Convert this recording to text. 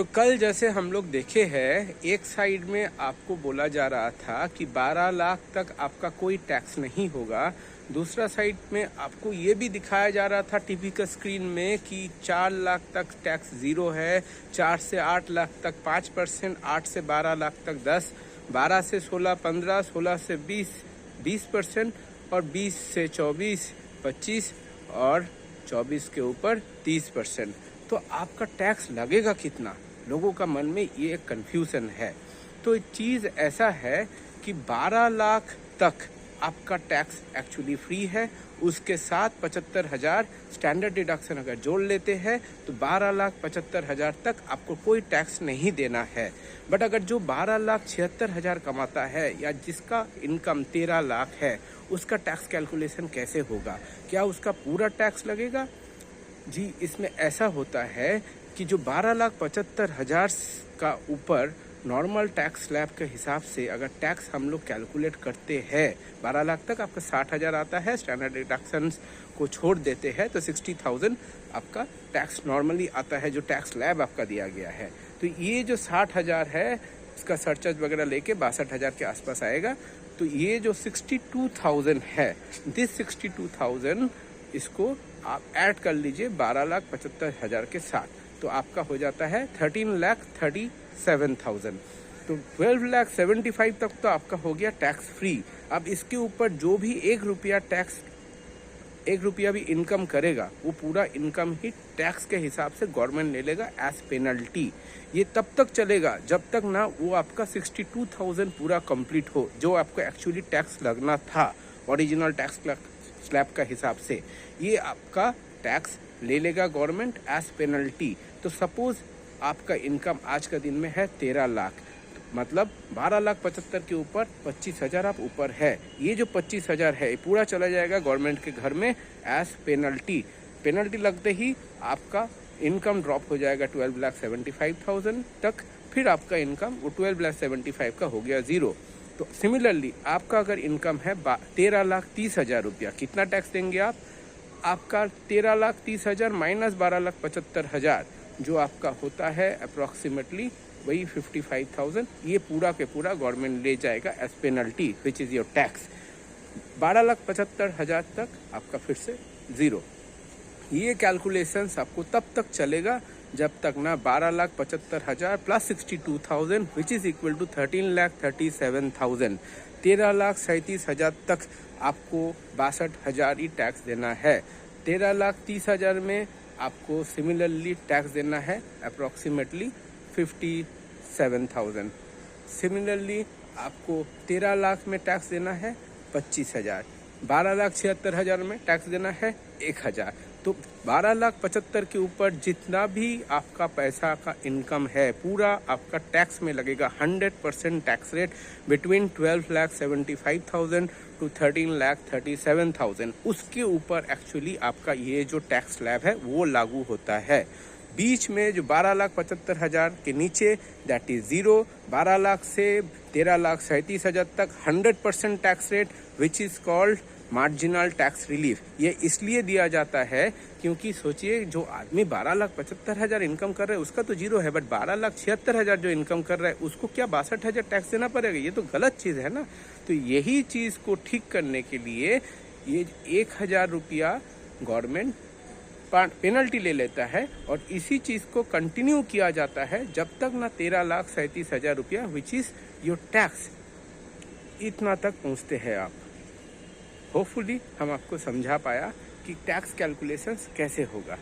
तो कल जैसे हम लोग देखे हैं, एक साइड में आपको बोला जा रहा था कि 12 लाख तक आपका कोई टैक्स नहीं होगा। दूसरा साइड में आपको ये भी दिखाया जा रहा था टीवी का स्क्रीन में कि 4 लाख तक टैक्स ज़ीरो है, 4 से 8 लाख तक 5%, 8 से 12 लाख तक 10, 12 से 16 15, 16 से 20% और 20 से 24 25 और 24 के ऊपर 30%। तो आपका टैक्स लगेगा कितना? लोगों का मन में ये एक कन्फ्यूजन है। तो चीज़ ऐसा है कि 12 लाख तक आपका टैक्स एक्चुअली फ्री है। उसके साथ 75,000 स्टैंडर्ड डिडक्शन अगर जोड़ लेते हैं तो 12,75,000 तक आपको कोई टैक्स नहीं देना है। बट अगर जो 12,76,000 कमाता है या जिसका इनकम 13 लाख है, उसका टैक्स कैलकुलेशन कैसे होगा? क्या उसका पूरा टैक्स लगेगा? जी, इसमें ऐसा होता है कि जो 12,75,000 का ऊपर नॉर्मल टैक्स स्लैब के हिसाब से अगर टैक्स हम लोग कैलकुलेट करते हैं, 12 लाख तक आपका 60,000 आता है, स्टैंडर्ड डिडक्शंस को छोड़ देते हैं तो 60,000 आपका टैक्स नॉर्मली आता है, जो टैक्स स्लैब आपका दिया गया है। तो ये जो 60,000 है, इसका सरचार्ज वगैरह लेके 62,000 के आसपास आएगा। तो ये जो 62,000 है, दिस 62,000 इसको आप ऐड कर लीजिए 12,75,000 के साथ, तो आपका हो जाता है 13,37,000। तो 12,75,000 तक तो आपका हो गया टैक्स फ्री। अब इसके ऊपर जो भी 1 रुपया भी इनकम करेगा, वो पूरा इनकम ही टैक्स के हिसाब से गवर्नमेंट ले लेगा एज पेनल्टी। ये तब तक चलेगा जब तक ना वो आपका 62,000 पूरा कंप्लीट हो, जो आपको एक्चुअली टैक्स लगना था ओरिजिनल टैक्स स्लैब का हिसाब से। ये आपका टैक्स ले लेगा गवर्नमेंट एज पेनल्टी। तो सपोज आपका इनकम आज का दिन में है 13 लाख, मतलब 12,75,000 के ऊपर 25,000 आप ऊपर है। ये जो 25,000 है, ये पूरा चला जाएगा गवर्नमेंट के घर में एज पेनल्टी। पेनल्टी लगते ही आपका इनकम ड्रॉप हो जाएगा 12,75,000 तक। फिर आपका इनकम वो 12,75,000 का हो गया ज़ीरो। तो सिमिलरली आपका अगर इनकम है 13,30,000 रुपया, कितना टैक्स देंगे आप? आपका 13,30,000 माइनस 12,75,000 जो आपका होता है अप्रॉक्सीमेटली वही 55,000, ये पूरा के पूरा गवर्नमेंट ले जाएगा as penalty which is your tax. 12,75,000 तक आपका फिर से ज़ीरो। ये कैलकुलेशंस आपको तब तक चलेगा जब तक ना 12,75,000 plus 62,000 which is equal to 13,37,000, 13,37,000 तक आपको 62,000 ही टैक्स देना है। 13,30,000 में आपको सिमिलरली टैक्स देना है अप्रॉक्सीमेटली 57,000। सिमिलरली आपको 13 लाख में टैक्स देना है 25,000, 12,76,000 में टैक्स देना है 1,000। तो 12,75,000 के ऊपर जितना भी आपका पैसा का इनकम है, पूरा आपका टैक्स में लगेगा 100% टैक्स रेट बिटवीन 12,75,000 टू 13,37,000। उसके ऊपर एक्चुअली आपका ये जो टैक्स स्लैब है वो लागू होता है। बीच में जो 12,75,000 के नीचे दैट इज ज़ीरो, 12 लाख से 13,37,000 तक 100% tax rate which is called marginal tax relief. ये इसलिए दिया जाता है क्योंकि सोचिए, जो आदमी 12,75,000 इनकम कर रहा है उसका तो जीरो है, बट 12,76,000 जो इनकम कर रहा है उसको क्या 62,000 टैक्स देना पड़ेगा? ये तो गलत चीज़ है ना। तो यही चीज़ को ठीक करने के लिए ये 1,000 रुपया गवर्नमेंट पेनल्टी ले लेता है और इसी चीज़ को कंटिन्यू किया जाता है जब तक ना 13,37,000 रुपया विच इज़ योर टैक्स, इतना तक पहुँचते हैं आप। होपफुली हम आपको समझा पाया कि टैक्स कैलकुलेशंस कैसे होगा।